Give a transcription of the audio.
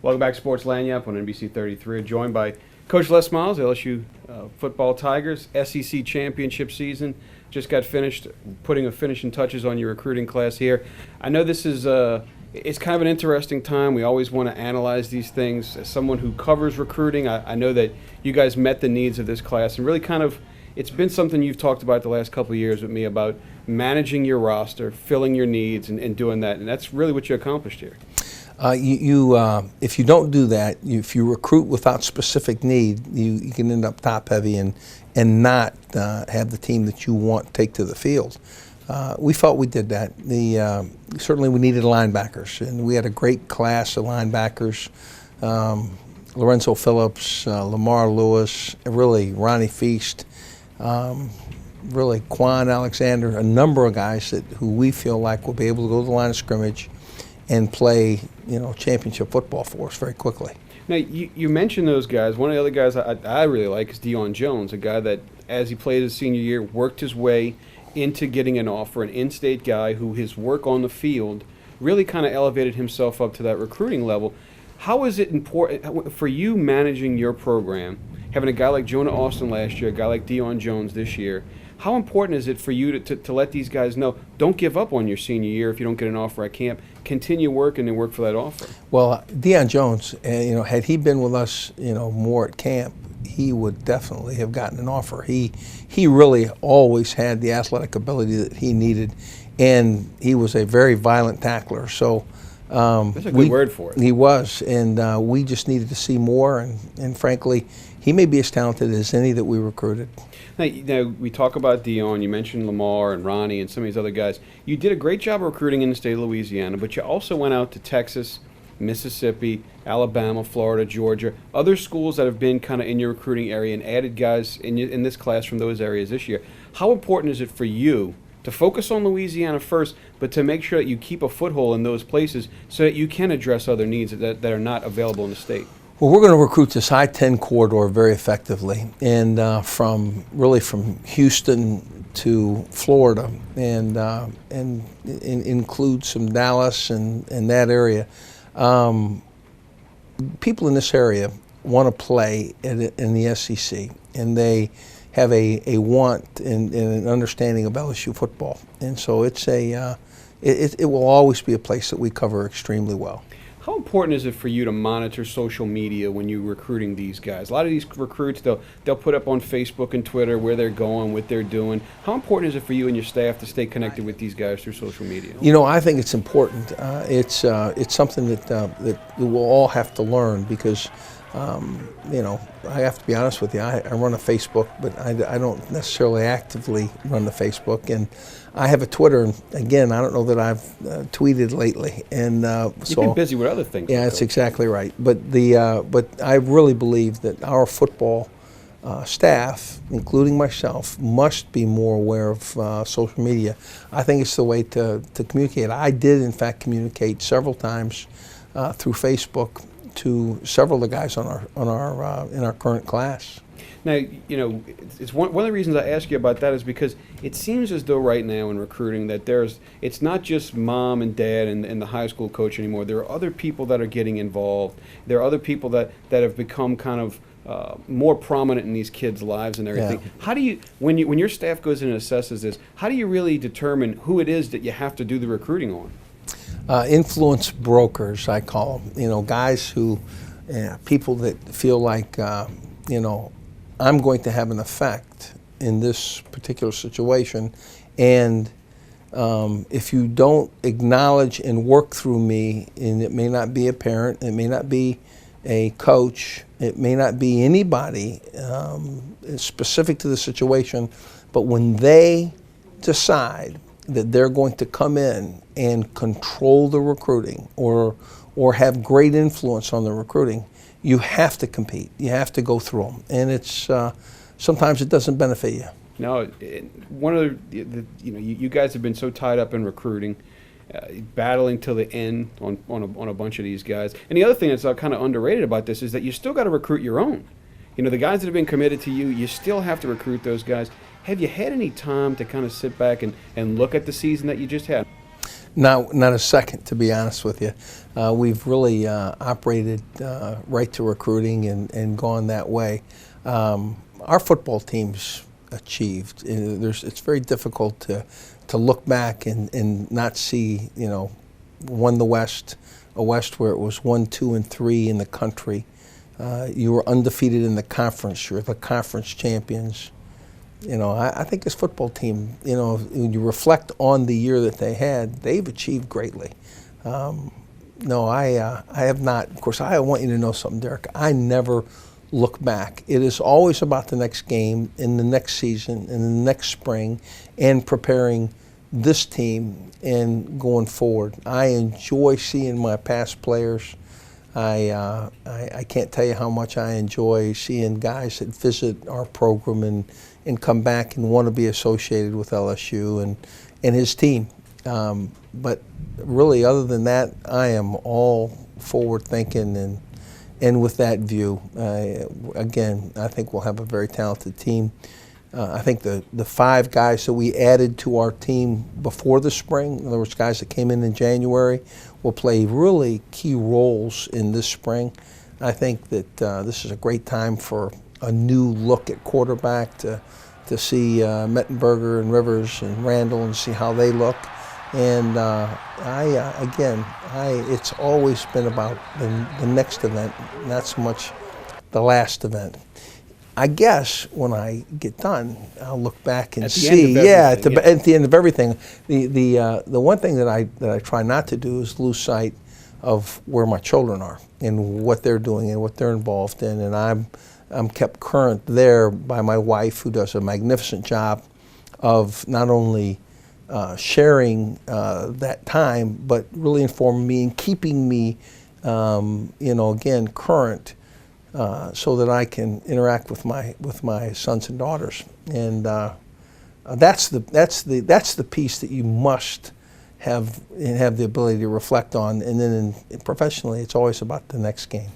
Welcome back to Sports Lagniappe on NBC 33. Joined by Coach Les Miles, LSU football Tigers. SEC championship season just got finished, putting finishing touches on your recruiting class here. I know this is it's kind of an interesting time. We always want to analyze these things. As someone who covers recruiting, I know that you guys met the needs of this class and really kind of it's been something you've talked about the last couple of years with me about managing your roster, filling your needs, and doing that. And that's really what you accomplished here. If you don't do that, if you recruit without specific need, you can end up top heavy and not have the team that you want take to the field. We felt we did that. Certainly we needed linebackers, and we had a great class of linebackers. Lorenzo Phillips, Lamar Lewis, really Ronnie Feast, really Quan Alexander, a number of guys who we feel like will be able to go to the line of scrimmage and play, championship football for us very quickly. Now, you mentioned those guys. One of the other guys I really like is Deion Jones, a guy that, as he played his senior year, worked his way into getting an offer, an in-state guy who his work on the field really kind of elevated himself up to that recruiting level. How is it important for you managing your program, having a guy like Jonah Austin last year, a guy like Deion Jones this year? How important is it for you to let these guys know, don't give up on your senior year if you don't get an offer at camp. Continue working and work for that offer. Well, Deion Jones, had he been with us, more at camp, he would definitely have gotten an offer. He really always had the athletic ability that he needed, and he was a very violent tackler. So that's a good word for it. He was, and we just needed to see more. And frankly, he may be as talented as any that we recruited. Now, we talk about Deion. You mentioned Lamar and Ronnie and some of these other guys. You did a great job recruiting in the state of Louisiana, but you also went out to Texas, Mississippi, Alabama, Florida, Georgia, other schools that have been kind of in your recruiting area and added guys in this class from those areas this year. How important is it for you to focus on Louisiana first, but to make sure that you keep a foothold in those places so that you can address other needs that are not available in the state? Well, we're going to recruit this I-10 corridor very effectively, and from Houston to Florida, and include some Dallas and that area. People in this area want to play in the SEC, and they have a want and an understanding of LSU football, and so it will always be a place that we cover extremely well. How important is it for you to monitor social media when you're recruiting these guys? A lot of these recruits, they'll put up on Facebook and Twitter where they're going, what they're doing. How important is it for you and your staff to stay connected with these guys through social media? I think it's important. It's something that we'll all have to learn because, I have to be honest with you. I run a Facebook, but I don't necessarily actively run the Facebook. And I have a Twitter, and again, I don't know that I've tweeted lately. And You've been busy with other things. Yeah, that's exactly right. But I really believe that our football staff, including myself, must be more aware of social media. I think it's the way to communicate. I did, in fact, communicate several times through Facebook to several of the guys in our current class. Now, it's one of the reasons I ask you about that is because it seems as though right now in recruiting that it's not just mom and dad and the high school coach anymore. There are other people that are getting involved. There are other people that have become kind of more prominent in these kids' lives and everything. Yeah. How do you, when your staff goes in and assesses this, how do you really determine who it is that you have to do the recruiting on? Influence brokers, I call them. Guys who, people that feel like, I'm going to have an effect in this particular situation, and if you don't acknowledge and work through me, and it may not be a parent, it may not be a coach, it may not be anybody specific to the situation, but when they decide that they're going to come in and control the recruiting or have great influence on the recruiting, you have to compete. You have to go through them, and it's sometimes it doesn't benefit you. No, one of you guys have been so tied up in recruiting, battling till the end on a bunch of these guys. And the other thing that's kind of underrated about this is that you still got to recruit your own. The guys that have been committed to you, you still have to recruit those guys. Have you had any time to kind of sit back and look at the season that you just had? Not a second, to be honest with you. We've really operated right to recruiting and gone that way. Our football team's achieved. It's very difficult to look back and not see, won the West, a West where it was 1, 2, and 3 in the country. You were undefeated in the conference. You're the conference champions. I think this football team, when you reflect on the year that they had, they've achieved greatly. No, I have not. Of course, I want you to know something, Derek. I never look back. It is always about the next game, in the next season, in the next spring, and preparing this team and going forward. I enjoy seeing my past players. I can't tell you how much I enjoy seeing guys that visit our program and come back and want to be associated with LSU and his team. But really, other than that, I am all forward thinking and with that view. Again, I think we'll have a very talented team. I think the 5 guys that we added to our team before the spring, in other words, guys that came in January, will play really key roles in this spring. I think that this is a great time for a new look at quarterback to see Mettenberger and Rivers and Randall and see how they look. And it's always been about the next event, not so much the last event. I guess when I get done, I'll look back and see. At the end of everything. The one thing that I try not to do is lose sight of where my children are and what they're doing and what they're involved in. And I'm kept current there by my wife, who does a magnificent job of not only sharing that time, but really informing me and keeping me, again, current. So that I can interact with my sons and daughters, and that's the piece that you must have the ability to reflect on. And then professionally, it's always about the next game.